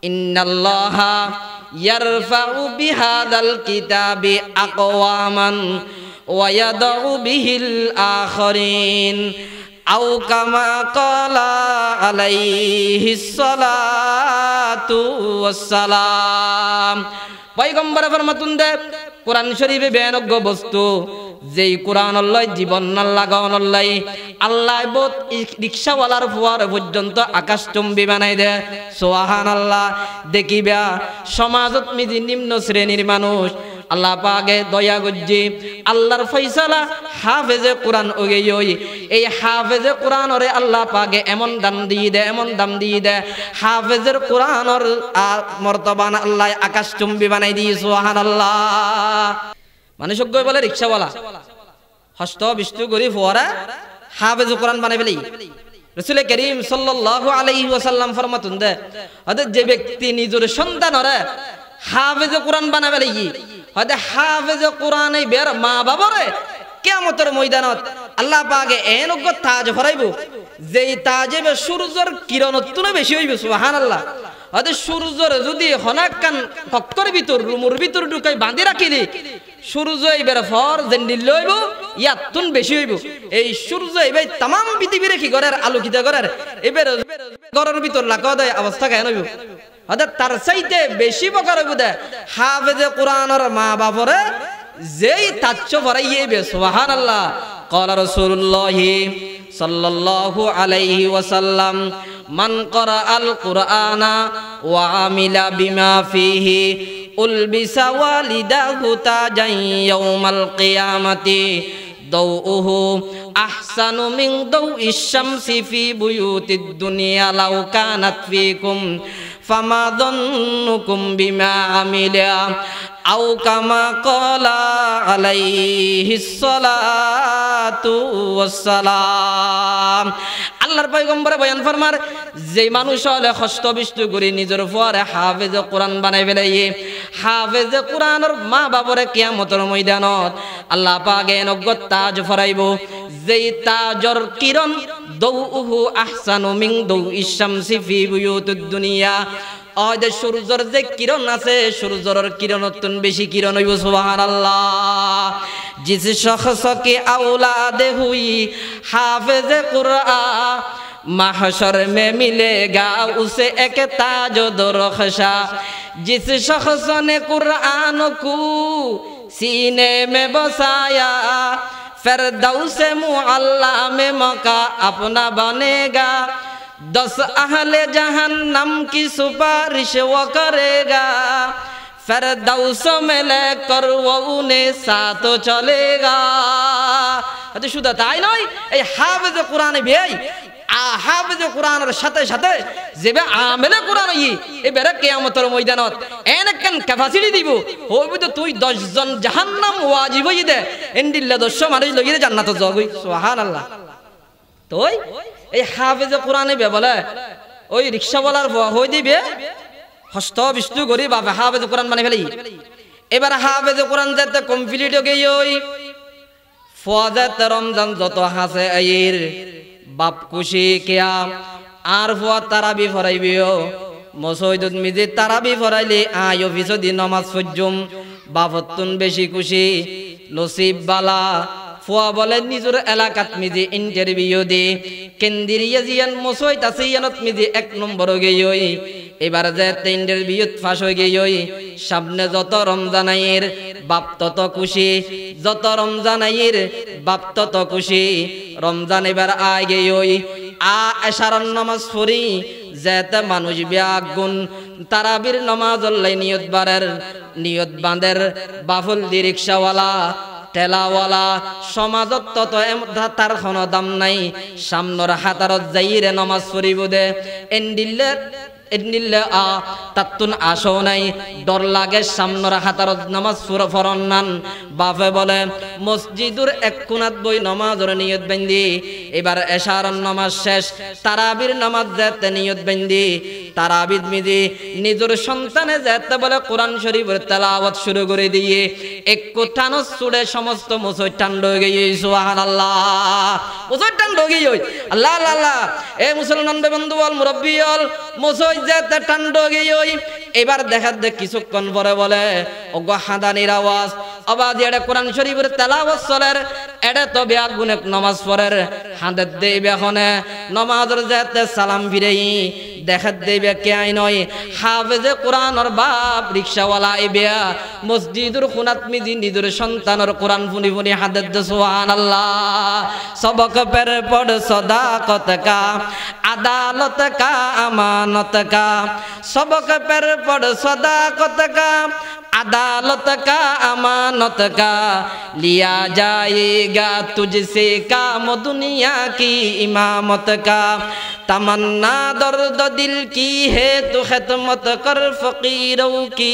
ইন্নাল্লাহা ইয়ারফাউ বিহাদাল কিতাবি আকওয়ামান ওয়া ইয়াদউ বিহিল আখারিন আও কামা ক্বালা আলাইহিস সালাতু ওয়াসসালাম। পয়গম্বর ফরমাতুন দে কোরআন শরীফে বেয়ানজ্ঞ বস্তু যেই কোরআন আল্লাহ জীবন লাগান আল্লাহ আল্লাহ বহুত রিক্সাওয়ালার ফুয়ার পর্যন্ত আকাশচুম্বী বানাই দে। সুবহানাল্লাহ। দেখিবা সমাজত মিজি নিম্ন শ্রেণীর মানুষ আল্লাহ পাকে দয়া গজ্জি আল্লাহর ফয়সালা হাফেজে কোরআন ওগেই এই হাফেজে কোরআনরে আল্লাহ পাকে এমন দাম দিয়ে দে হাফেজের কোরআনর মর্তবান আল্লাহ আকাশচুম্বী বানাই দিয়ে। সুবহানাল্লাহ। মানুষজ্ঞ বলে রিক্সাওয়ালা হস্ত বিষ্টু করি ফোয়ারা হাফেজ কোরআন বানাই ফেলি। রাসূল করিম সাল্লাল্লাহু আলাইহি ওয়াসাল্লাম ফরমাতুন দে হযরত যে ব্যক্তি নিজের সন্তানরে হাফেজ কোরআন বানাই ফেলি হযরত হাফেজ কোরআন এই বের মা বাবারে কিয়ামতের ময়দানত আল্লাহ পাকে এনজ্ঞ তাজ ফরাইব যেই তাজে সূর্যের কিরণত্ব বেশি হইবে। সুবহানাল্লাহ। হয়তো সূর্যর যদি হনাকান কক্কর ভিতর রুমুর ভিতর ঢুকাই বাঁধি রাখিলি সূর্য এবার ফর জেন্ডিল লইব ইয়াতুন বেশি হইব। এই সূর্য এবার তাম পৃথিবীরে কি করার আলোকিত করার এবার ঘরের ভিতর লাগাও দেয় অবস্থা কেন হইব। অর্থাৎ তার চাইতে বেশি প্রকার হইব দে হাফেজে কোরআনের মা বাপরে যেই তাচ্য ফরাইবে। সুবহানাল্লাহ। ক্বালা রাসূলুল্লাহি সাল্লাল্লাহু আলাইহি ওয়াসাল্লাম মান ক্বারাআল কুরআনা ওয়া আমিলা বিমা ফিহি উলবিসা ওয়ালিদাহু তাজান ইয়াউমাল কিয়ামাতি দাউহু আহসানু মিন দাউইশ শামসি ফি বুয়ুতিদ দুনিয়া লাউ কানাত ফিকুম ফামা যান্নুকুম বিমা আমিলা আও কামা ক্বালা আলাইহিস সালাতু ওয়াসসালাম। আল্লাহর পয়গম্বর বয়ান ফরমার যে মানুষ হলে হস্ত বিষ্টু করে নিজের ফুয়ারে হাফেজ কোরআন বানাই ফেলাই হাফেজ কোরআনের মা বাবরে কিয়ামতের ময়দানত আল্লাহ পাকে নজ্ঞ তাজ ফরাইব যেই তাজর কিরণ দাউহু আহসানু মিন দাউইশ শামসি ফি বুয়ুতিদ দুনিয়া। আজ সূর্যের যে কিরণ আছে সূর্যের কিরণতন বেশি কিরণ হইব। সুবহানাল্লাহ। জিস শখস কে औलाद हुई हाफिज कुरान महशर में मिलेगा उसे एक ताज दुरख्शा जिस शख्स ने कुरान को सीने में बसाया फिरदौस मुअल्ला में मका अपना बनेगा 10 अहले जहन्नम की सुपारिश वो करेगा फिरदौस में लेकर वो उन्हें साथ चलेगा। तो শুধু তাই নয় এই হাফেজ কোরআন ভাই হাফেজ কোরআনের সাথে সাথে যেবে আমেলে কোরআন এবারে কিয়ামতের ময়দানত এনেকেন ক্যাপাসিটি দিব হইব তো তুই 10 জন জাহান্নাম ওয়াজিব হই দে এন্ডিল্লা 100 মানুষ লইয়ে জান্নাতে যাবি। সুবহানাল্লাহ। তো এই হাফেজ কোরআনে বে বলে ওই রিকশাওয়ালার হই দিবে হস্ত বিষ্ণু করি বাবা হাফেজ কোরআন মানে ফেলি। এবার হাফেজ কোরআন যেতে কমপ্লিট হয়ে গই ওই ফজাত রমজান যত হাসে আইর বাপ খুশি কিয়া আর ফুয়া তারাবি ফরাইবিও মসজিদত মিজি তারাবি ফরাইলে আয় অফিস দি নামাজ পড়জুম বাপতুন বেশি খুশি নসিব বালা ফুয়া বলে নিজের এলাকাত মিজি ইন্টারভিউ দি কেন্দ্রীয় জিয়ান মসজিদ আছে ইয়ানত মিজি 1 নম্বর গই এবার যে ইন্টারভিউত পাস হয়ে গই সামনে যত রমজান আইর বাপ তত খুশি যত রমজান আইর বাপ তত খুশি রমজান এবার আয় গই এশারার নামাজ পড়ি যেতে মানুষ ব্যাগুন তারাবির নামাজ আল্লাহ নিয়ত বাঁধের বাফুল দি রিকশাওয়ালা ঠেলাওয়ালা সমাজত তত তার কোনো দাম নাই সামনের হাতারত যাইরে নামাজ পড়িব দে এন্ডিল্লে তাতুন আসো নাই ডর লাগে সামনের হাতারত নামাজ পড়ন নান বাপে বলে মসজিদুর এক কোণাত বই নামাজের নিয়ত বান্ধি এবার এশারার নামাজ শেষ তারাবির নামাজ যেতে নিয়ত বান্ধি তারাবিদ মিজি নিজের সন্তানে যেতে বলে কোরআন শরীফের তেলাওয়াত শুরু করে দিয়ে এক কোঠানো ছুড়ে সমস্ত মুসই ঠান্ড হয়ে গিয়ে সুবহানাল্লাহ মুসই ঠান্ড হয়ে গিয়ে আল্লাহ আল্লাহ এ মুসলমান বন্ধু বল মুরব্বী বল মুসই যেতে টান্ডো গিয়ে এবার দেখা দেখ কিছুক্ষণ পরে বলে ওগো হাদানির আওয়াজ আওয়াজ এটা কোরআন শরীফের তেলাওয়াত চলের এটা তো বেয়াক গুনেক নামাজ পড়ের হাঁদের দেবে হনে নামাজের যেতে সালাম ফিরেই দেখা দেবে কে আই নয় হাফেজে কোরআনর বাপ রিকশাওয়ালা এবিয়া মসজিদুর খুনাত মিজি নিজের সন্তানর কোরআন ফুনি ফুনি হাদের দে সুবহানাল্লাহ সবক পের পড় সদাকত কা আদালত কা আমানত কা সবক পের পড় সদাকত কা अदालत का अमानत का लिया जाएगा तुझसे काम दुनिया की इमामत का तमन्ना दर्द दिल की है तो खिदमत कर फकीरों की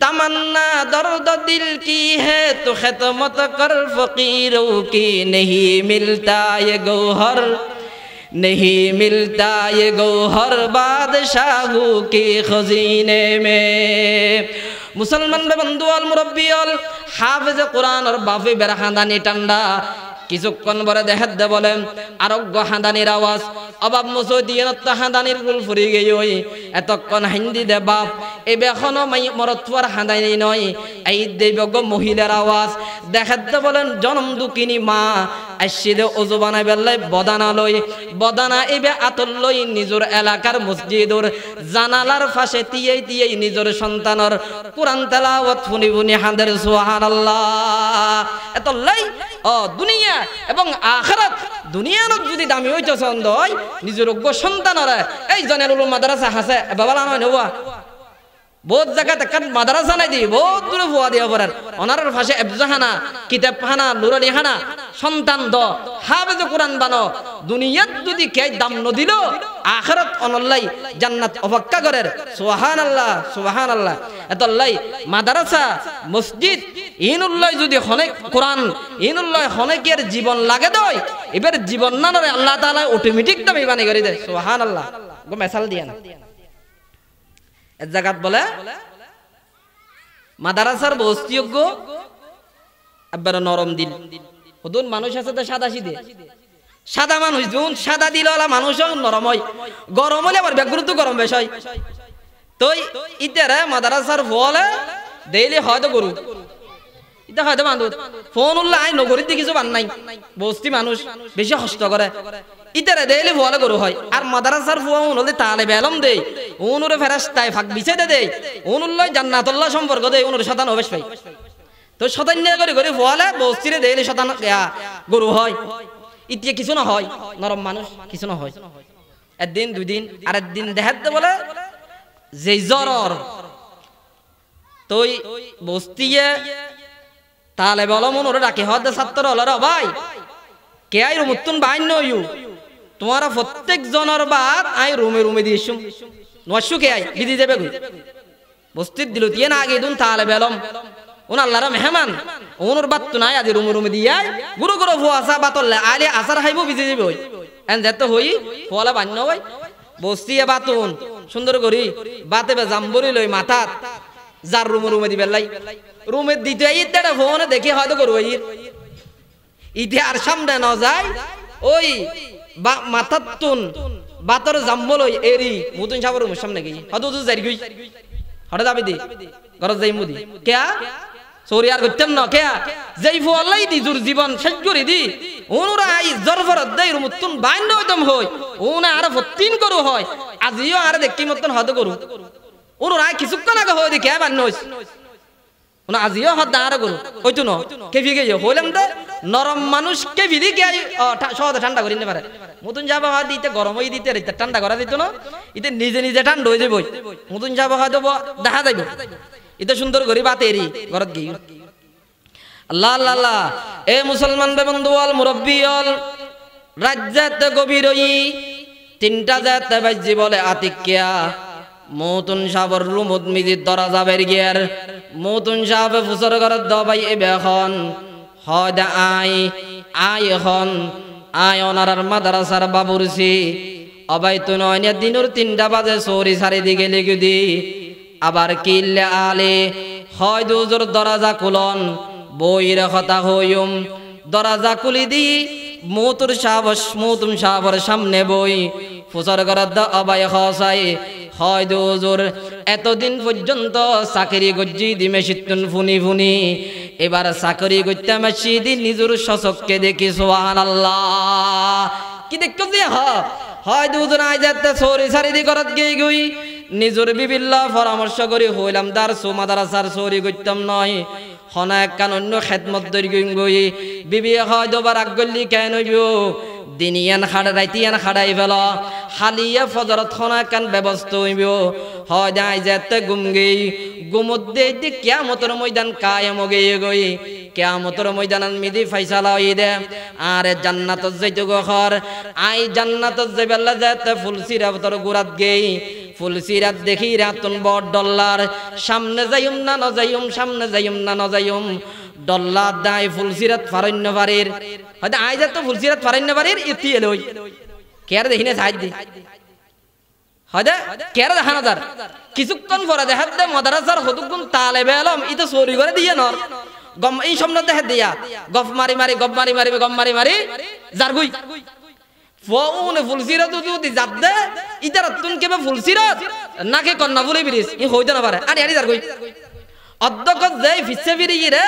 तमन्ना दर्द दिल की है तो खिदमत कर फकीरों की नहीं मिलता ये गौहर नहीं मिलता ये गौहर बादशाहों के खजीने में मुसलमान बंधु अल मुरब्बी अल हाफिज कुरान और बाफी बेरहादानी टंडा কিছুক্ষণ পরে দেখা দে বলে আরোগ্য হাঁদানির আওয়াজ অবাব মুসো দিয়ে নত্য হাঁদানির গুল ফুরি গেই ওই এতক্ষণ হিন্দি দে বাপ এই বেখনো মরত্বর হাঁদানি নয় এই দেবজ্ঞ মহিলার আওয়াজ দেখা দে বলেন জনম দুকিনী মা আশিদে ওজু বানাই বেল্লাই বদানা লই বদানা এবে আতল লই নিজের এলাকার মসজিদর জানালার পাশে তিয়াই তিয়াই নিজের সন্তানর কোরআন তেলাওয়াত ফুনি ফুনি হাঁদের সুবহানাল্লাহ এত লাই ও দুনিয়া এবং আখিরাত দুনিয়ার যদি দামি হইতো চন্দ হয় নিজের যোগ্য সন্তানরা এই জনের উলুম মাদ্রাসা আছে বাবালা নয় নেওয়া বহুত জায়গাতে একটা মাদ্রাসা নাই দি বহুত দূরে ফুয়া দিয়া পড়ার ওনার পাশে এফজাহানা কিতাবখানা নুরানিখানা সন্তান দ হাফেজ কোরআন বানো দুনিয়াত যদি কে দাম ন দিল আখিরাত অনল্লাই জান্নাত অপেক্ষা করের সুবহানাল্লাহ সুবহানাল্লাহ এতল্লাই মাদ্রাসা মসজিদ ইনুল্লাহ যদি হনেক কোরআন ইনুল্লাহ হনেকের জীবন লাগে দয় এবার জীবন নানরে আল্লাহ তাআলা অটোমেটিক দামি বানি করে দেয় সুবহানাল্লাহ গো মেসাল দিয়া না এক জায়গাত বলে মাদ্রাসার বস্তিযোগ্য একবার নরম দিল ওদুন মানুষ আছে তো সাদা সিধে সাদা মানুষ যখন সাদা দিলওয়ালা মানুষ নরম হয় গরম হলে আবার ব্যাগুরুত্ব গরম বেশ হয় তো ইতারে মাদ্রাসার ফলে দেইলে হয়তো গরু ইতা হয়তো বান্ধব ফোন উল্লা আই নগরীতে কিছু বান নাই বস্তি মানুষ বেশি কষ্ট করে ইতারে দেইলে ফলে গরু হয় আর মাদ্রাসার ফুয়া হলে তালে বেলম দেই উনুরে ফেরেশতায় ফাঁক বিছে দেই উনুল্লাহ জান্নাতুল্লাহ সম্পর্ক দেই উনুর শতান অবেশ পাই তো শতান নিয়ে করে করে ফলে বস্তিরে দেইলে শতান গরু হয় ইতিয়া কিছু না হয় নরম মানুষ কিছু না হয় একদিন দুই দিন আর একদিন দেখাতে বলে যে জ্বর তুই বস্তিয়ে তালে বলো মন ওরা ডাকে হদ ছাত্র হল র ভাই কে আই রুমুতুন বাইন নইউ তোমারা প্রত্যেক জনের বাদ আই রুমে রুমে দিয়েছু নশু কে আই বিধি দেবে গই বস্তির দিল দিয়ে না আগে দুন তালে বেলম উন আল্লাহর মেহমান উনর বাত তো নাই আদি রুমে রুমে দিয়ে গুরু গুরু ফুয়াসা বাতলে আলে আসার হাইবো বিধি দেবে হই এন যেত হই ফলা বান্য হই বস্তিয়ে বাতুন সুন্দর করি বাতে বে জাম্বরি লই মাথাত যার রুমে রুমে দিবে লাই রুমে দিতে ইত্যাটা ফোনে দেখে হয়তো করবো ইতি আর সামনে না যায় ওই মাথার তুন বাতর জাম্বল ওই এরি মুতুন সাবর রুমের সামনে গিয়ে হয়তো তো যাই গই হঠাৎ যাবি দি গরজ যাই মুদি কেয়া সরি আর করতাম না কেয়া যেই ফলাই দি জোর জীবন শেষ করে দি ওনরা আই জরফরত দেই রুমতুন বাইন হইতাম হই ওনা আর ফতিন করু হয় আজিও আর দেখি মতন হয়তো করু ওনরা কিছুক্ষণ আগে হই দি কে বান নইস ওনা আজিও হদ আর করু হইতো না কেফি গে হইলাম তো নরম মানুষ কেফি দি কে সহজে ঠান্ডা করি না পারে মুতুন যাবা হয় দিতে গরম হই দিতে রিতে ঠান্ডা করা দিত না ইতে নিজে নিজে ঠান্ডা হই যাবই মুতুন যাবা হয় দেব দেখা যাইব ইতে সুন্দর করি বাতেরি ঘরত গই আল্লাহ আল্লাহ আল্লাহ এ মুসলমান বন্ধু আল মুরব্বি আল রাজ্জাত গভীরই তিনটা জাত বাজি বলে আতিকিয়া মৌতুন সাবর রুমুদ মিজিদ দরাজা বের গিয়ার মৌতুন সাবে ফুসর ঘরত দবাই এবে এখন হদ আই এখন আয় অনারার মাদ্রাসার বাবুরসি অবাই তো নয় দিনুর 3টা বাজে সরি সারি দিকে লিখে দি আবার কিল্লে আলে হয় দুজোর দরাজা কুলন বইর কথা হইম দরাজা কুলি দি মৌতুম সাবর সামনে বই ফুসর করার দা অবায় খসাই হয় দুজোর এতদিন পর্যন্ত চাকরি গজ্জি দিমে সিতুন ফুনি ফুনি এবার চাকরি করতে মেশিদি নিজের শশককে দেখি সুবহানাল্লাহ কি দেখছো যে হয় দুজন আই যাতে সরি সারি দি করত গই গই নিজের বিভিন্ন পরামর্শ করি হইলাম দার সুমাদারাসার সরি করতাম নয় হনা একখান অন্য খেদমত দরি গই বিবি হয় দুবার আগলি কেন হইব দিনিয়ান খাড়া রাইতিয়ান খাড়াই ফেল হালিয়া ফজরত খনা কান ব্যবস্থা হইব হয় যাই যেতে গুম গই গুমত দে কিয়ামতের ময়দান কায়েম গই গই কিয়ামতের ময়দান মিদি ফয়সালা হই দে আর জান্নাতত যাইতে গখর আই জান্নাতত যাইবেলা যেতে ফুলসিরা তোর গুরাত গই ফুলসিরাত দেখি রাতুন বড় ডলার সামনে যাইম না ন যাইম সামনে যাইম না ন যাইম ডল্লা দাই ফুলসিরাত ফারণ্য বাড়ির হয়তো আই যা তো ফুলসিরাত ফারণ্য বাড়ির ইতি এলই কেয়ার দেখিনে সাইড দি হয়তো কেয়ার দেখানো তার কিছুক্ষণ পরে দেখাত দে মাদ্রাসার হতুকুন তালেবে আলম ই তো চুরি করে দিয়ে নর গম এই সামনে দেখা দিয়া গফ মারি মারি গম মারি মারি গম মারি মারি জারগুই ফোন ফুলসিরাত যদি জাত দে ইতার তুন কেবে ফুলসিরাত নাকে কন্না ফুলে বিরিস ই হইতে না পারে আরে আরে জারগুই অধ্যক্ষ যাই ফিসে ফিরি রে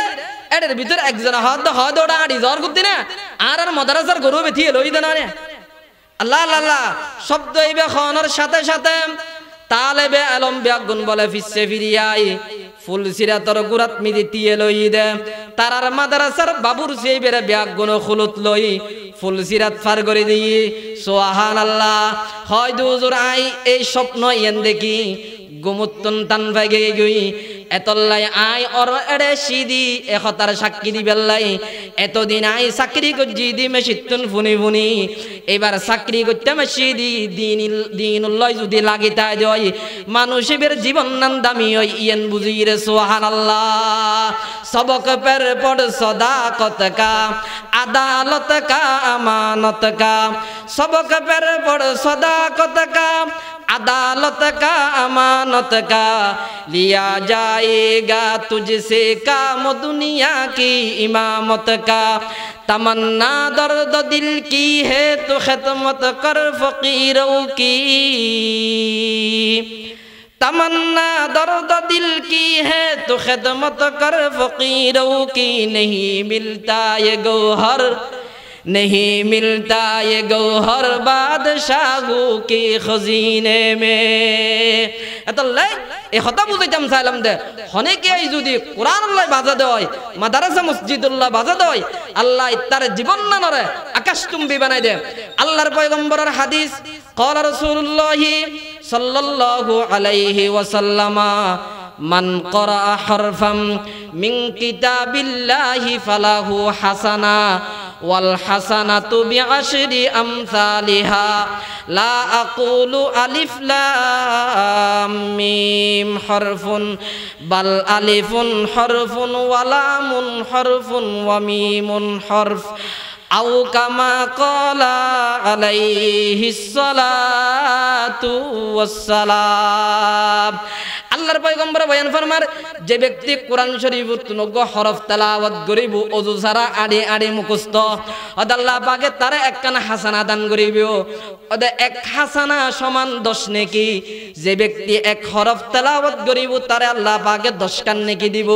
এর ভিতর একজন হদ ওটা আড়ি জ্বর করতে না আর মাদ্রাসার গরু বেথিয়ে লই দেনা রে আল্লাহ আল্লাহ শব্দ ইবে খনর সাথে সাথে তালেবে আলম ব্যাগুন বলে ফিসে ফিরিয়াই ফুলসিরাতর গুরাত মিদি তিয়ে লই দে তারার মাদ্রাসার বাবুর সেই বেরে ব্যাগুন খুলত লই ফুলসিরাত ফার করে দিই সুবহানাল্লাহ হয় দুজুর আই এই স্বপ্ন ইয়েন দেখি গুমুত্তন টান ভাগে গই এতলাই আই অর এড়ে সিদি একতার সাক্ষী দিবেলাই এতদিন আই চাকরি গজ্জি দি মেশিতুন ফুনি ফুনি এবার চাকরি করতে মেশিদি দিনুল্লাহ যদি লাগিতা দেয় মানুষের জীবন নাম দামি হয় ইয়েন বুঝি রে সুবহানাল্লাহ সবক পের পড় সদাকত কা আদালত কা আমানত কা সবক পের পড় সদাকত কা अदालत का अमानत का लिया जाएगा तुझसे काम दुनिया की इमामत का तमन्ना दर्द दिल की है तो खिदमत कर फकीरों की तमन्ना दर्द दिल की है तो खिदमत कर फकीरों की नहीं मिलता ये गौहर नहीं मिलता ये गौहर बादशाहों के खजीने में এতলাই এই কথা বুঝাইতাম চাইলাম দে অনেকে যদি কোরআনুল্লাহ বাজা দেয় মাদ্রাসা মসজিদুল্লাহ বাজা দেয় আল্লাহ তার জীবন না নরে আকাশচুম্বী বানাই দে আল্লাহর পয়গম্বরের হাদিস قال رسول الله صلى الله عليه وسلم من قرأ حرفا من كتاب الله فله حسنة والحسنة بعشر أمثالها لا أقول ألف لام ميم حرف بل ألف حرف ولام حرف وميم حرف أو كما قال عليه الصلاة والسلام আল্লাহর পয়গম্বর বয়ান ফরমার যে ব্যক্তি কোরআন শরীফ নগ্য হরফ তেলাওয়াত করিব ওযু ছাড়া আড়ি আড়ি মুখস্থ ওদ আল্লাহ পাকে তারে একখানা হাসানা দান করিব ওদ এক হাসানা সমান 10 নেকি যে ব্যক্তি এক হরফ তেলাওয়াত করিব তারে আল্লাহ পাকে 10 খান নেকি দিব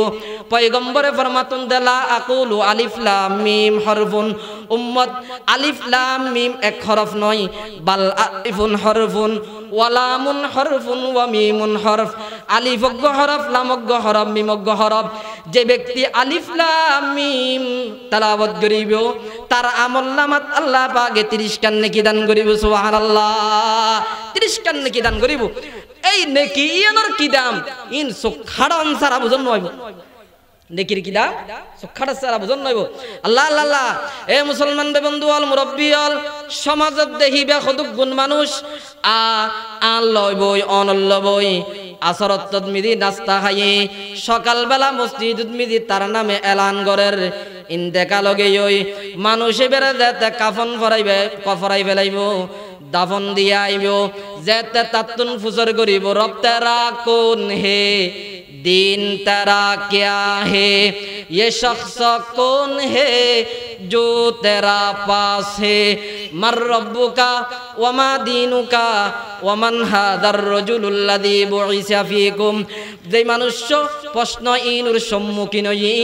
পয়গম্বরে ফরমাতুন দালা আকুলু আলিফ লাম মিম হরফুন উম্মত আলিফ লাম মিম এক হরফ নয় বাল আলিফুন হরফুন ওয়ালামুন হরফুন ওয়া মিমুন হরফ আলিফজ্ঞ হরফ লামজ্ঞ হরফ মিমজ্ঞ হরফ যে ব্যক্তি আলিফ লাম মিম তেলাওয়াত করিব তার আমলনামাত আল্লাহ পাক 30 খান নেকি দান করিব সুবহানাল্লাহ 30 খান নেকি দান করিব এই নেকি ইয়ানোর কি দাম ইন সুখাড়ান সারা বুঝন নইব নেকির কি দাম সুখাড়া সারা বুঝন নইব আল্লাহ আল্লাহ এ মুসলমান বন্ধু আল মুরব্বি আল সমাজত দেখিবে খদুক গুণ মানুষ আন লইবই অনলবই আসরত মিদি নাস্তা খাইয়ে সকালবেলা মসজিদত মিদি তার নামে এলান করের ইন্তেকাল গেই মানুষে বেড়ে যেতে কাফন ফরাইবে কফরাই ফেলাইব দাফন দিয়া আইব যেতে তাতুন ফুসর করিব রব তেরা কোন হে दीन तेरा क्या है, ये शख्स कौन है जो तेरा पास है, मर रब्बुका वमा दीनुका वमन हादार रजुलुल्लाযী বুইসা ফীকুম। যে মানুষ প্রশ্ন ইনুর সম্মুখীন হই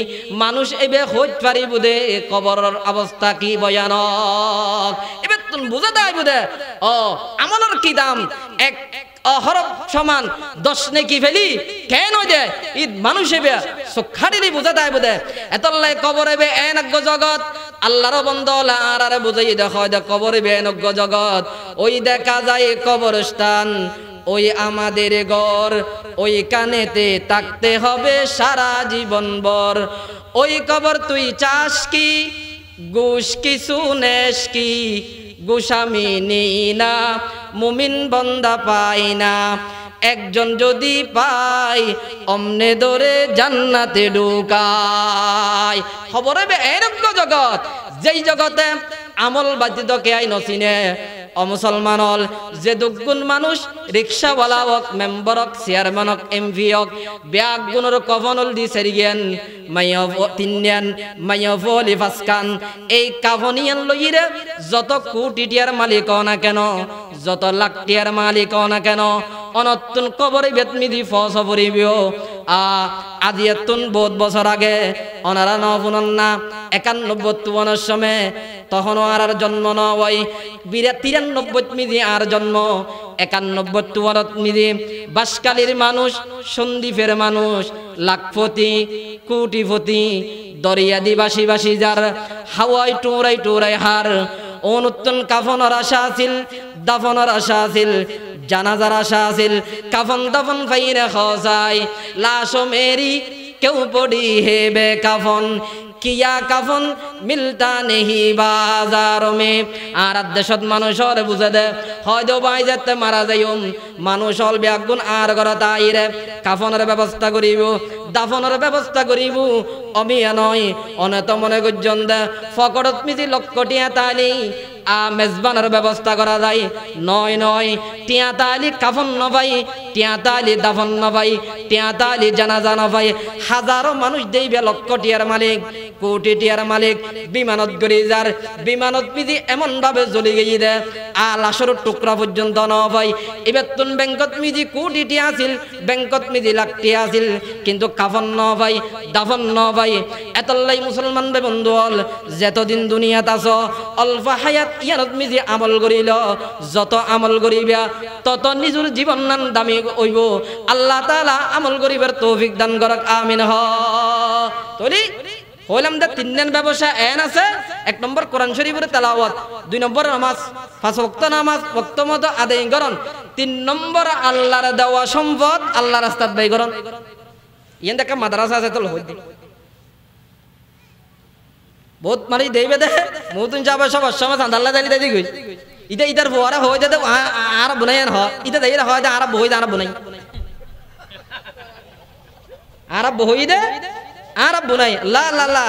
মানুষ এবে হইত পারিব দে কবরের অবস্থা কি ভয়ানক। এবে তুমি বুঝা দাই বুদে ও আমলের কি দাম, এক হরফ সমান 10 নেকি ফেলি কেন দে ঈদ মানুষ এবে সুখারিলি বুঝা দাই বুদে এতলাই কবরে বে এনেক জগৎ আল্লাহর বন্দলা আর বুঝাই দেখো দে কবরে বে এনেক জগৎ। ওই দেখা যায় কবরস্থান, ওই আমাদের ঘর, ওই কানেতে থাকতে হবে সারা জীবন ভর। ওই কবর তুই চাস কি, ঘুষ কিছু নেস কি, ঘুষ আমি নিই না, মুমিন বান্দা পাই না, একজন যদি পাই অমনে ধরে জান্নাতে ঢুকায়। খবরে বে এরকম জগৎ যেই জগতে আমল বাজিত কে আই নচিনে ও মুসলমান হল যে দুগুণ মানুষ রিক্সাওয়ালা হোক, মেম্বার হোক, চেয়ারম্যান হোক, এমপি হোক, ব্যাগ গুণর কফনল দি সেরিগেন মাইয়ফ তিনয়ান মাইয়ফ লিফাসকান এই কাফনিয়ান লইরে যত কোটি টিয়ার মালিক হও না কেন, যত লাখ টিয়ার মালিক হও না কেন, অনতুন কবরে বেতমিদি ফস পড়িবিও। আদিয়াতুন বহুত বছর আগে ওনারা নফুনন না 91-52 সময় তখনও আর জন্ম নয়, 93 মিদি আর জন্ম, 91-52 মিদি বাসকালীর মানুষ, সন্দীপের মানুষ, লাখপতি কোটিপতি, দরিয়া দিবাসী বাসী যার হাওয়াই টুরাই টুরাই হার। অনুত্তন কাফনের আশা আছিল, দাফনের আশা আছিল, জানাজার আশা আছিল, কাফন দাফন ফাইরে খসাই লাশো মেরি কেউ পড়ি হে বে কাফন, কিয়া কাফন মিলতা নেহি বাজার মে। আর দেশত মানুষের বুঝে দে হয়তো বাই যেতে মারা যাইম, মানুষ হল ব্যাগুন আর ঘর তাইরে কাফনের ব্যবস্থা করিব, দাফনের ব্যবস্থা করিব, অমিয়া নয় অনত মনে গুজন দে ফকরত মিজি লক্ষটিয়া তালি মেজবানের ব্যবস্থা করা যায়। নয় নয় টিয়া তালি কাফন নভাই, টিয়া তালি দাফন নভাই, টিয়া তালি জানাজা নভাই। হাজারো মানুষ দেইবে লক্ষ টিয়ার মালিক, কোটি টিয়ার মালিক, বিমানত গড়ি যার বিমানত মিজি এমন ভাবে জ্বলি গিয়ে দে লাশর টুকরা পর্যন্ত নভাই। এবার তুন ব্যাংকত মিজি কোটি টিয়া আছিল, ব্যাংকত মিজি লাখ টিয়া আছিল, কিন্তু কাফন নভাই, দাফন নভাই। এতলাই মুসলমান বে বন্ধু হল যতদিন দুনিয়াত আছো অল্প হায়াত ইয়ানত মিজি আমল করিল, যত আমল করিবা তত নিজের জীবন নান দামি হইব। আল্লাহ তাআলা আমল করিবার তৌফিক দান করক, আমিন। তলি হইলাম দে 3 দিন ব্যবসা এন আছে। 1 নম্বর কোরআন শরীফের তেলাওয়াত, 2 নম্বর নামাজ, 5 ওয়াক্ত নামাজ ওয়াক্ত মতো আদায় করন, 3 নম্বর আল্লাহর দেওয়া সম্পদ আল্লাহর রাস্তাত ব্যয় করন। ইয়ান দেখা মাদ্রাসা আছে তো হই বহুত মানে দেইবে দে মুতুন যাবে সব সময় আল্লাহ জানি দেই গই ইটা ইটার ফোয়ারা হই দে আর বুনাইন হ ইটা দেইরা হয় দে আর বই দে আর বুনাই আর বই দে আর বুনাই লা লা লা।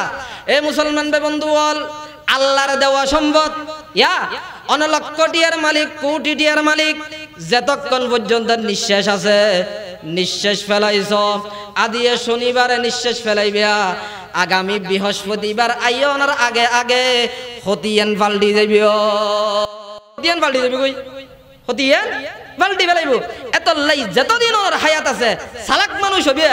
এ মুসলমান বে বন্ধু বল আল্লাহর দেওয়া সম্পদ ইয়া অনলক্ষ টিয়ার মালিক, কোটি টিয়ার মালিক, যতক্ষণ পর্যন্ত নিঃশ্বাস আছে নিঃশ্বাস ফেলাইছ আদিয়ে শনিবারে নিঃশ্বাস ফেলাইবা, আগামী বৃহস্পতিবার আইয়নার আগে আগে হতিয়ান পাল্টি যাবিও, হতিয়ান পাল্টি যাবি কই, হতিয়ান পাল্টি ফেলাইব। এত লাই যতদিন ওর হায়াত আছে সালাক মানুষ হবে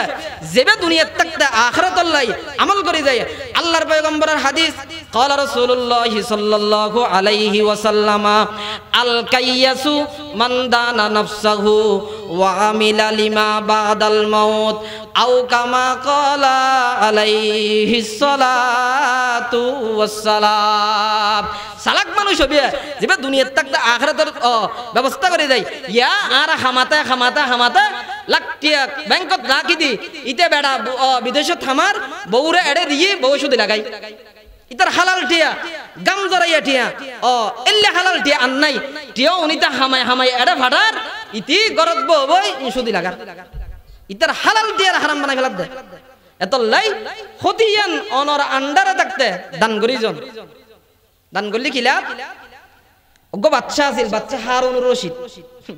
যেবে দুনিয়াত থাকতে আখিরাতুল লাই আমল করে যায়। আল্লাহর পয়গম্বরের হাদিস قال رسول الله صلى الله عليه وسلم القيس من دان نفسه وعمل لما بعد الموت أو كما قال عليه الصلاة والسلام। সালাক মানুষ হবে যেবে দুনিয়াত থাকতে আখিরাতের ব্যবস্থা করে যায়। ইয়া আর হামাতা হামাতা হামাতা লাখটিয়া ব্যাংকত রাখি দি ইতে বেড়া বিদেশে থামার বউরে এড়ে দিয়ে বউ সুদি লাগাই ইতার হালাল টিয়া গাম জরাইয়া টিয়া এল্লে হালাল টিয়া আন নাই টিয়া উনিতা হামাই হামাই এড়ে ভাড়ার ইতি গরত বই সুদি লাগার ইতার হালাল টিয়ার হারাম বানাই ফেলাত দে। এত লাই হতিয়ান অনর আন্ডারে থাকতে দান করিজন দান করলি কিলা ওগো বাচ্চা আছিল, বাচ্চা হারুনুর রশিদ,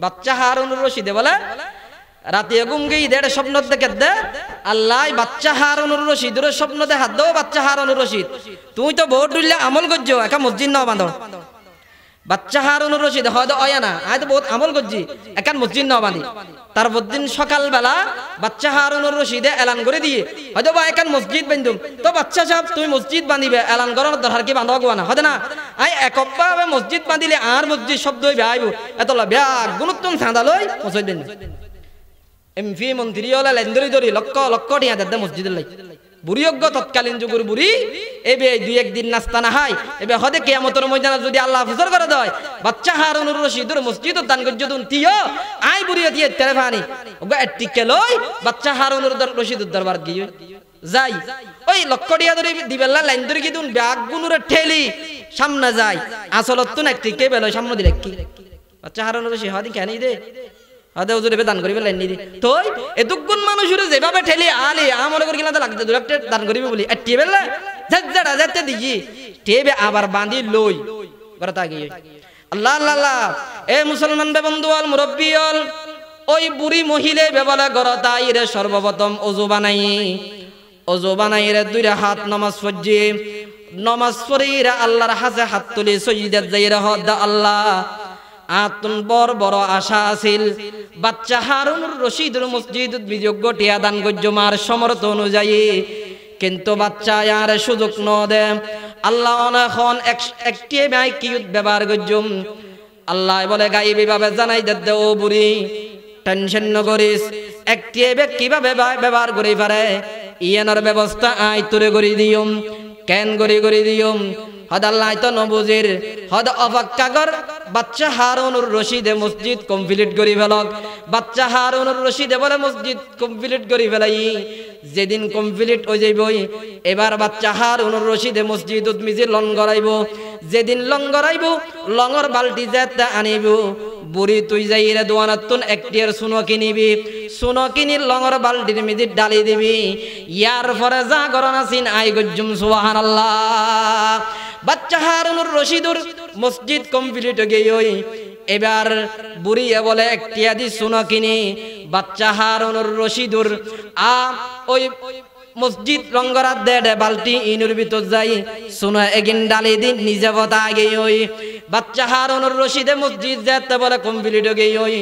বাচ্চা হারুনুর রশিদে বলে রাতে ঘুম গিয়ে দেড় স্বপ্ন দেখে দে আল্লাহ বাচ্চা হারুনুর রশিদের স্বপ্ন দে হাত দাও বাচ্চা হারুনুর রশিদ তুই তো বহুত ডুললে আমল করছো একা মসজিদ নাও বাঁধো বাচ্চা হারুনুর রশিদ হয়তো অয়া না আয় তো বহুত আমল করছি একান মসজিদ নাও বাঁধি তারপর দিন সকালবেলা বাচ্চা হারুনুর রশিদে এলান করে দিয়ে হয়তো বা একান মসজিদ বান্ধুম তো বাচ্চা সাহেব তুই মসজিদ বাঁধিবে এলান করার দরকার কি বাঁধা গোয়া না হয়তো না আই একভাবে মসজিদ বাঁধিলে আর মসজিদ শব্দ হইবে আইব এতলা ব্যাগ গুণোত্তম ছাঁদা লই মসজিদ দিন এমপি মন্ত্রী হলে লেন্দরি ধরি লক্ষ লক্ষ টিয়া দেয় মসজিদের লাই বুড়িয়োগ্য তৎকালীন যুগের বুড়ি এবে দুই একদিন নাস্তা না হাই এবে হদে কিয়ামতের ময়দানে যদি আল্লাহ ফুসর করে দেয় বাচ্চা হারুনুর রশিদের মসজিদ দান করজ দুন তিও আই বুড়িয়ে দিয়ে তেরেফানি ওগো এটিকে লই বাচ্চা হারুনুর রশিদের দরবার গিয়ে যাই ওই লক্ষ টিয়া ধরে দিবেলা লাইন ধরে কি দুন ব্যাগ গুনুরে ঠেলি সামনে যায় আসলত তুন একটিকে বেলো সামনে দিলে কি বাচ্চা হারুনুর রশিদ হদি কেন দে হদে হুজুর এবে দান করিবে লাইন দি তোই এতগুণ মানুষের যেভাবে ঠেলি আলি আমনে করি কিনা লাগতে দুই একটা দান করিবে বলি এটি বেলা জড়া যেতে দিই টেবে আবার বাঁধি লই করতা গিয়ে আল্লাহ আল্লাহ এ মুসলমান বে বন্ধুয়াল মুরব্বিয়াল ওই বুড়ি মহিলা বেবলা গরতাই রে সর্বপ্রথম ওযু বানাই রে দুইটা হাত নামাজ পড়জি নামাজ পড়ি রে আল্লাহর হাতে হাত তুলি সজদাত যাই রে হদ আল্লাহ আতুন বড় বড় আশা আছিল বাচ্চা হারুনুর রশিদের মসজিদ বিযোগ্য টিয়া দান গজ্জমার সমর্থ অনুযায়ী কিন্তু বাচ্চা আর সুযোগ ন দে আল্লাহ এখন একটি মাই কি ব্যবহার গজ্জম আল্লাহ বলে গাইবি ভাবে জানাই দে ও বুড়ি টেনশন ন করিস একটি কিভাবে ব্যবহার করি পারে ইয়ানোর ব্যবস্থা আই তুলে করে দিয়ম কেন করে দিয়ম হদ আল্লাহ তো নবুজির হদ অবাক্কা কর বাচ্চা হারুনুর রশিদে মসজিদ কমপ্লিট করি ফেলক বাচ্চা হারুনুর রশিদে বলে মসজিদ কমপ্লিট করি ফেলাই যেদিন কমপ্লিট হয়ে যাইবই এবার বাচ্চা হারুনুর রশিদে মসজিদ উদ্মিজি লং গড়াইব যেদিন লং গড়াইব লঙর বালতি যেতে আনিব বুড়ি তুই যাই রে দোয়ানাতুন একটিয়ার সুনো কিনিবি সুনো কিনি লঙর বালতির মিজি ডালি দিবি ইয়ার পরে যা গরন আসিন আই গজ্জুম সুবহানাল্লাহ বাচ্চা হারুনুর রশিদুর মসজিদ কমপ্লিট হয়ে গই এবার বুড়িয়ে বলে একটি আদি সুনো কিনি বাচ্চা হারুনুর রশিদুর ওই মসজিদ রঙ্গরাত দে বালতি ইনুর ভিতর যাই সুনো এগিন ডালি দিন নিজে বতা আগে ওই বাচ্চা হারুনুর রশিদে মসজিদ যেতে বলে কমপ্লিট হয়ে ওই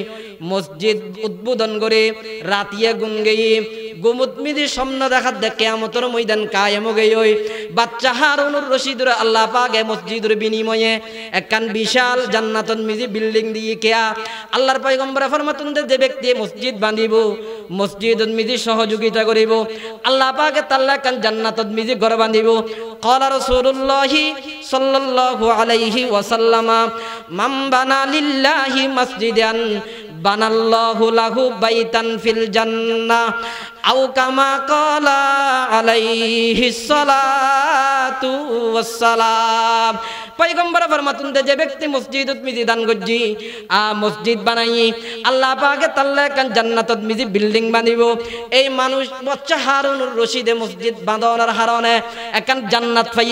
মসজিদ উদ্বোধন করে রাতিয়ে গুন গেই গুমুত মিদি সামনে দেখা দে কিয়ামতের ময়দান কায়েম হয়ে ওই বাচ্চা হারুনুর রশিদুর আল্লাহ পাকে মসজিদের বিনিময়ে একখান বিশাল জান্নাতুন মিজি বিল্ডিং দিয়ে কেয়া আল্লাহর পয়গম্বর ফরমাতুন যে ব্যক্তি মসজিদ বাঁধিব মসজিদ মিজি সহযোগিতা করিব আল্লাহ পাকে তাল্লা একখান জান্নাতুন মিজি ঘর বাঁধিব ক্বালা রাসূলুল্লাহি সাল্লাল্লাহু আলাইহি ওয়াসাল্লাম মান বানা লিল্লাহি মাসজিদান বানাল্লাহু লাহু বাইতান ফিল জান্নাহ আও কামা ক্বালা আলাইহিস সালাতু ওয়াসসালাম পয়গম্বর ফরমাতুন যে ব্যক্তি মসজিদত মিজি দান গজ্জি মসজিদ বানাই আল্লাহ পাকে তাল্লা কান জান্নাতত মিজি বিল্ডিং বানিব এই মানুষ বাচ্চা হারুনুর রশিদে মসজিদ বাঁধানোর হারনে একান জান্নাত পাই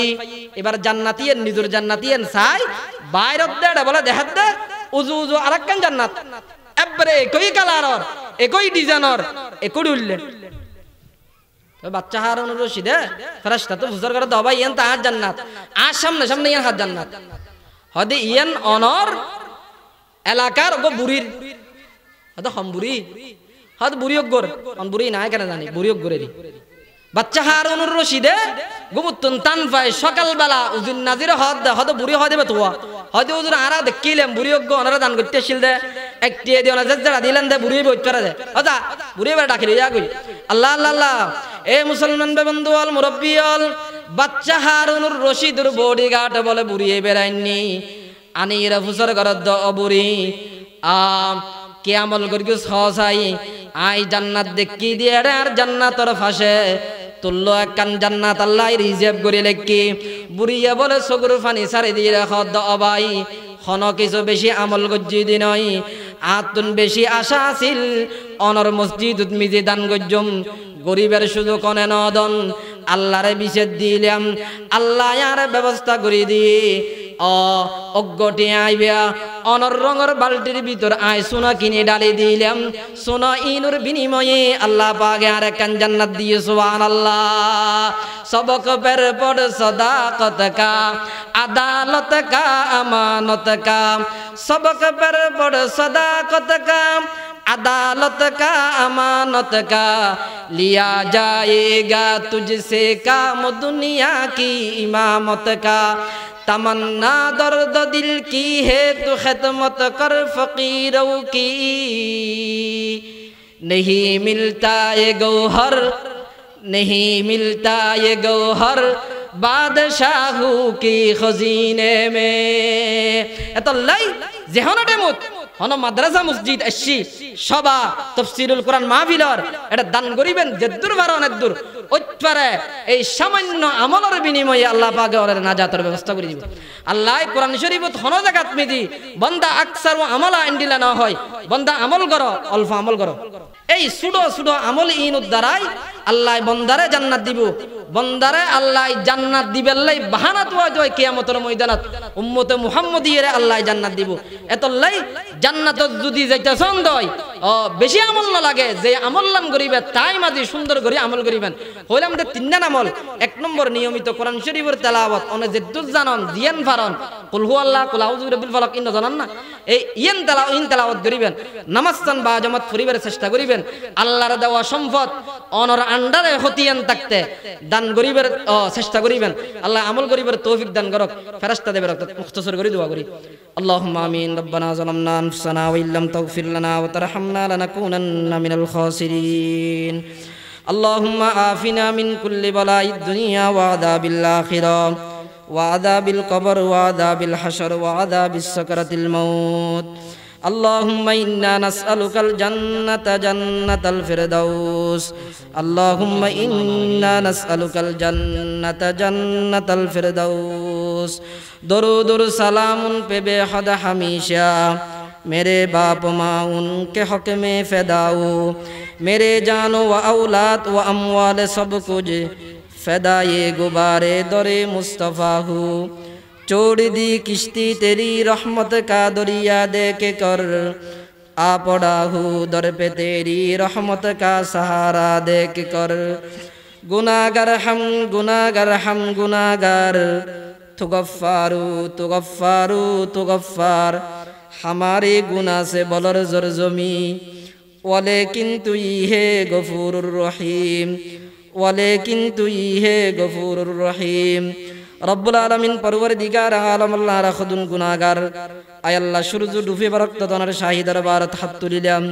এবার জান্নাতিয়ান নিজের জান্নাতিয়ান চাই বাইরত দে বলে দেখাত দে উজু আরেকখান জান্নাত একবারে একই কালারর একই ডিজাইনর একই উল্লেখ বাচ্চা হারুনুর রশিদে ফেরেশতা তো ফুসর করে দবা ইয়ান তাহার জান্নাত আর সামনে ইয়ান হাত জান্নাত হদে ইয়ান অনর এলাকার গো বুড়ির হদে হমবুড়ি হদ বুড়ি অগর অন বুড়ি নাই কেন জানি বুড়ি অগরে দি বাচ্চা হারুনুর রশিদে গুমুতুন তান পায় সকালবেলা উজুন নাজির হদ বুড়ি হদে তোয়া হদে উজুর আরা দেখিলাম বুড়ি অগ্গ অনারা দান করতে ছিল দে একটি দিও না যারা দিলেন দে বুড়ি বই করে দে হদা বুড়ি এবার ডাকি ইয়া কই আল্লাহ আল্লাহ এ মুসলমান বন্ধুয়াল মুরব্বিয়াল বাচ্চা হারুনুর রশিদুর বডিগার্ড বলে বুড়িয়ে বেড়াইনি আনি এরা ফুসর করার দ বুড়ি কে আমল করি সহসাই আই জান্নাত দেখি দিয়ে আর জান্নাতর ফাঁসে তুল্লো একখান জান্নাত আল্লাহ রিজার্ভ করে লেখি বুড়িয়ে বলে চকুর ফানি সারি দিয়ে রাখ অবাই হন কিছু বেশি আমল গজ্জি দি নয় আতুন বেশি আশা আছিল অনর মসজিদ মিজি দান গজ্জম গরিবের সুযোগ অনে নদন আল্লাহরে বিশেষ দিলাম আল্লাহ আর ব্যবস্থা করে দিয়ে অজ্ঞটি আইবা অনর রঙের বালতির ভিতর আয় সোনা কিনে ডালি দিলাম সোনা ইনুর বিনিময়ে আল্লাহ পাকে আর একখান জান্নাত দিয়ে সুবহানাল্লাহ सबक पर पड़ सदाकत का अदालत का अमानत का सबक पर पड़ सदाकत का अदालत का अमानत का लिया जाएगा तुझसे काम दुनिया की इमामत का तमन्ना दर्द दिल की है तो खिदमत कर फकीरों की नहीं मिलता ये गौहर नहीं मिलता ये गौहर बादशाहू की खजीने में এতলাই যেহনটে মুত হন মাদ্রাসা মসজিদ আসছি সভা তাফসীরুল কোরআন মাহফিলর এটা দান করিবেন যেদূর পারেন এদূর ওইপারে এই সামান্য আমলের বিনিময়ে আল্লাহ পাক ওরে নাজাতের ব্যবস্থা করে দিবেন আল্লাহ কোরআন শরীফত হন জায়গাত মিদি বান্দা আকসার আমলা ইন্দিলা না হয় বান্দা আমল করো অল্প আমল করো এই সুডো সুডো আমল ইনুদ দ্বারাই আল্লাহ বন্দারে জান্নাত দিব বন্দারে আল্লাহ জান্নাত দিবেলাই বাহানা তোয়া জয় কিয়ামতের ময়দানত উম্মতে মুহাম্মদিয়ের আল্লাহ জান্নাত দিব এতলাই জান্নাতত যদি যাইতাছন দয় বেশি আমল না লাগে যে আমললাম করিবে তাই মাঝে সুন্দর করে আমল করিবেন হইলাম যে তিনটা আমল এক নম্বর নিয়মিত কোরআন শরীফের তেলাওয়াত অনে যেদুর জানন জিয়ান ফারন কুল হুয়াল্লাহ কুল আউযু বিরাব্বিল ফালাক ইন জানান না এই ইন তেলাওয়াত করিবেন নামাজ সান বা জামাত পরিবারের চেষ্টা করিবেন আল্লাহর দেওয়া সম্পদ অনর আন্ডারে হতিয়ান থাকতে দান করিবার চেষ্টা করিবেন আল্লাহ আমল করিবার তৌফিক দান করক ফেরেশতা দেবে রক্ত মুখতসর করে দোয়া করি আল্লাহুম্মা আমিন রব্বানা যালামনা আনফুসানা ওয়া ইল্লাম তাগফির লানা ওয়া তারহামনা লানাকুনান্না মিনাল খাসিরিন আল্লাহুম্মা আফিনা মিন কুল্লি বালাইদ দুনিয়া ওয়া আযাবিল আখিরা ওয়া আযাবিল কবর ওয়া আযাবিল হাশর ওয়া আযাবিস সাকরাতিল মাউত اللهم إنا نسألك الجنة جنة الفردوس اللهم إنا نسألك الجنة جنة الفردوس درود و سلام پہ بے حد ہمیشہ میرے باپ ماں ان کے حق میں فداؤ میرے جان و اولاد و اموال سب کچھ فدائے गुबारे दरे मुस्तफ़ा हो छोड़ दी किश्ती तेरी रहमत का दरिया दे के कर आ पड़ा हूँ दर पे तेरी रहमत का सहारा दे के कर गुनाहगार हम गुनाहगार तू गफ्फार हमारे गुनाह से बलर जरजमी वलेकिन तू ही है गफूरुर रहीम वलेकिन तू ही है गफूरुर रहीम রব্বুল আলামিন পরওয়ারদিগার আলম আল্লাহ রাখদুন গুনাহগার আয় আল্লাহ সূর্য ডুবে বরকত দনের শাহী দরবারত হাত তুলিলাম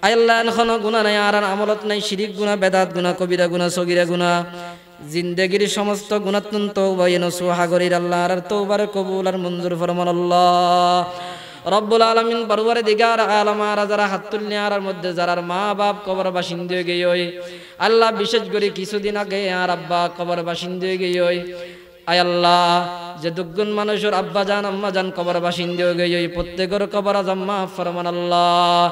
আয় আল্লাহ এখন গুনাহ নাই আর আমলত নাই শিরিক গুনাহ বেদাত গুনাহ কবিরা গুনাহ সগীরা গুনাহ জিন্দেগীর সমস্ত গুনাহতুন তওবা নসুহা করির আল্লাহ আর তওবার কবুল আর মঞ্জুর ফরমান আল্লাহ রব্বুল আলামিন পরওয়ারদিগার আলম আর যারা হাত তুলনি আর মধ্যে যারার মা বাপ কবর বাসিন্দা হয়ে গই আল্লাহ বিশেষ করে কিছুদিন আগে আর আব্বা কবর বাসিন্দা হয়ে গই আয় আল্লাহ যে দুগুণ মানুষের আব্বা জান আম্মা জান কবর বাসিন্দা হয়ে গই প্রত্যেকের কবর আজম মাফ ফরমান আল্লাহ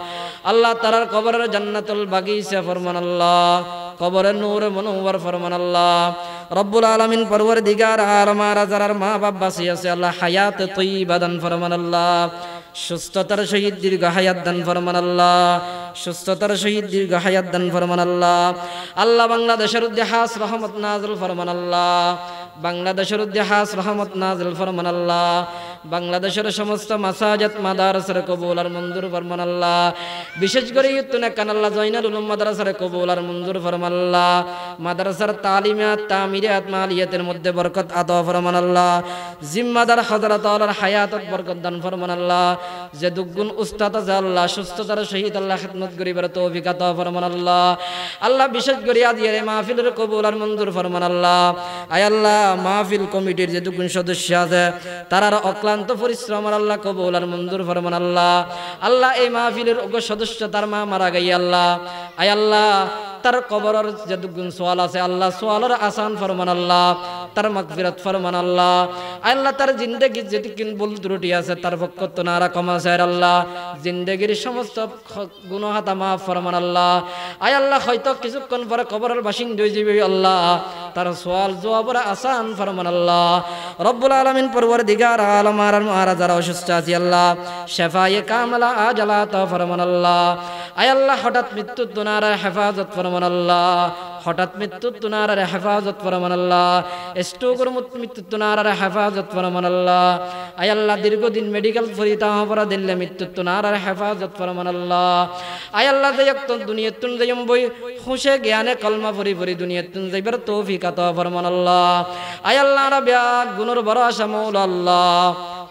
আল্লাহ তারার কবরের জান্নাতুল বাগিচা ফরমান আল্লাহ কবরের নূর মুনওয়ার ফরমান আল্লাহ রব্বুল আলামিন পরওয়ারদিগার আলম আর যারার মা বাপ বাঁচি আছে আল্লাহ হায়াত তয়্যিবা দান ফরমান আল্লাহ সুস্থতার সহিত দীর্ঘ হায়াত দান ফরমান আল্লাহ সুস্থতার সহিত দীর্ঘ হায়াত দান ফরমান আল্লাহ আল্লাহ বাংলাদেশের উদ্দেহাস রহমত নাযিল ফরমান আল্লাহ বাংলাদেশের উদ্দেহাস রহমত নাযিল ফরমান আল্লাহ বাংলাদেশের সমস্ত মাসাজিদ মাদ্রাসার কবুল আর মঞ্জুর ফরমান আল্লাহ বিশেষ করে ইয়ুতুনা কানাল্লাহ জয়নাল উলুম মাদ্রাসার কবুল আর মঞ্জুর ফরমান আল্লাহ মাদ্রাসার তালিমাত তামিরাত মালিয়াতের মধ্যে বরকত আতা ফরমান আল্লাহ জিম্মাদার হযরত আলার হায়াতত বরকত দান ফরমান আল্লাহ যে দুগুণ উস্তাদ আছে আল্লাহ সুস্থতার সহিত আল্লাহ খিদমত করিবার তৌফিক আতা ফরমান আল্লাহ আল্লাহ বিশেষ করে আজকের মাহফিলের কবুল আর মঞ্জুর ফরমান আল্লাহ আয় আল্লাহ মাহফিল কমিটির যে দুগুণ সদস্য আছে তারার অক্লান্ত পরিশ্রম আল্লাহ কবুল আর মঞ্জুর ফরমান আল্লাহ আল্লাহ এই মাহফিলের সদস্য তার মা মারা গই আল্লাহ আয় আল্লাহ তার কবরের যতগুণ সওয়াল আছে আল্লাহ সওয়ালের আসান ফরমান আল্লাহ, তার মাগফিরাত ফরমান আল্লাহ। আল্লাহ তার জিন্দেগি যেটুকুন ভুল ত্রুটি আছে তার পক্ষ তো নারা ক্ষমা চায় আল্লাহ, জিন্দেগির সমস্ত গুনাহ খাতা মাফ ফরমান আল্লাহ। আয় আল্লাহ হয়তো কিছুক্ষণ পরে কবরের বাসিন্দা হয়ে যাবে আল্লাহ, তার সওয়াল জবাবের আসান ফরমান আল্লাহ। রব্বুল আলামিন পরওয়ারদিগার আলম আর যারা অসুস্থ আছে আল্লাহ শেফায়ে কামলা আজলা তা ফরমান আল্লাহ। আয় আল্লাহ হঠাৎ মৃত্যু দুনার হেফাজত ফরমান আল্লাহ, হঠাৎ মৃত্যু তুনার হেফাজত ফরমান আল্লাহ, স্ট্রোকের মৃত্যু তুনার হেফাজত ফরমান আল্লাহ। আয় আল্লাহ দীর্ঘদিন মেডিকেল ফরিতা পরা দিল্লে মৃত্যু তুনার হেফাজত ফরমান আল্লাহ। আয় আল্লাহ দেয়ক্তন দুনিয়াতুন যাইম বই খুশে জ্ঞানে কলমা ফরি ফরি দুনিয়াতুন যাইবার তৌফিক আতা ফরমান আল্লাহ। আয় আল্লাহ রাবিয়া গুনুর ভরসা মওলা আল্লাহ,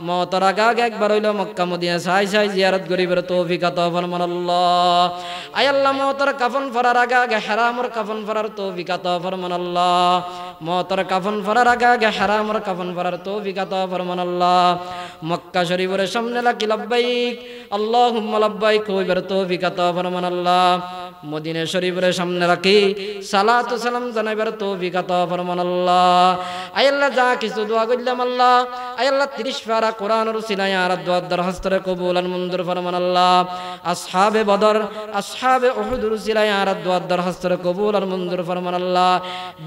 মওতের আগে একবার হইল মক্কা মদিনা সাই সাই জিয়ারত গরিবের তৌফিক আতা ফরমান আল্লাহ। আয় আল্লাহ মওতের কাফন ফরার আগে হারামর কাফন ফরার তৌফিক আতা ফরমান আল্লাহ, মওতের কাফন ফরার আগে হারামর কাফন ফরার তৌফিক আতা ফরমান আল্লাহ। মক্কা শরীফের সামনে লাকি লাব্বাইক আল্লাহুম্মা লাব্বাইক কইবার তৌফিক আতা ফরমান আল্লাহ। মদিনা শরীফের সামনে রাখি সালাতু সালাম জানাইবার তৌফিক আতা ফরমান আল্লাহ। আয় আল্লাহ যা কিছু দোয়া কইলাম আল্লাহ, আয় আল্লাহ 30 পারা কোরআনের উসিলায় আর দোয়া দরখাস্তরে কবুল আর মঞ্জুর ফরমান আল্লাহ। আসহাবে বদর আসহাবে উহুদের উসিলায় আর দোয়া দরখাস্তরে কবুল আর মঞ্জুর ফরমান আল্লাহ।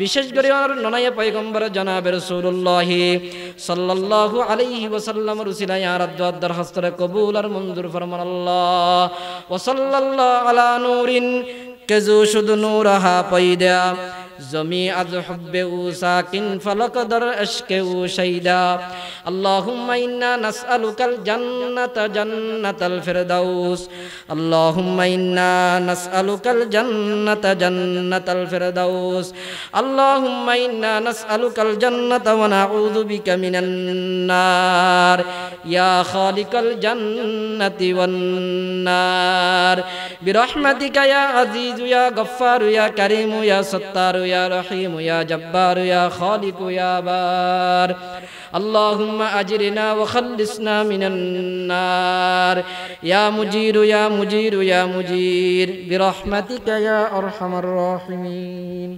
বিশেষ করে আর ননায়ে পয়গম্বর জনাবে রাসূলুল্লাহ সাল্লাল্লাহু আলাইহি ওয়াসাল্লাম উসিলায় আর দোয়া দরখাস্তরে কবুল আর মঞ্জুর ফরমান আল্লাহ। ওয়া সাল্লাল্লাহু আলা নূরিন কেজু শুধু নূরহা পয়দা জমি আজ হুব্বে উ সাকিন ফলক দর ইশকে উ শাইদা। আল্লাহুম্মা ইন্না নাসআলুকাল জান্নাতা জান্নাতাল ফিরদাউস, আল্লাহুম্মা ইন্না নাসআলুকাল জান্নাতা জান্নাতাল ফিরদাউস, আল্লাহুম্মা ইন্না নাসআলুকাল জান্নাতা ওয়া নাউযু বিকা মিনান নার ইয়া খালিকাল জান্নাতি ওয়ান নার বিরহমাতিকা ইয়া আজিজু ইয়া গফফারু ইয়া কারীমু ইয়া সাত্তারু ইয়া রহিমু ইয়া জব্বারু ইয়া খালিকু ইয়া বার। আল্লাহুম্মা আজরিনা ওয়া খাল্লিসনা মিনান নার ইয়া মুজিরু ইয়া মুজিরু ইয়া মুজির বিরহমাতিকা ইয়া আরহামার রাহিমিন।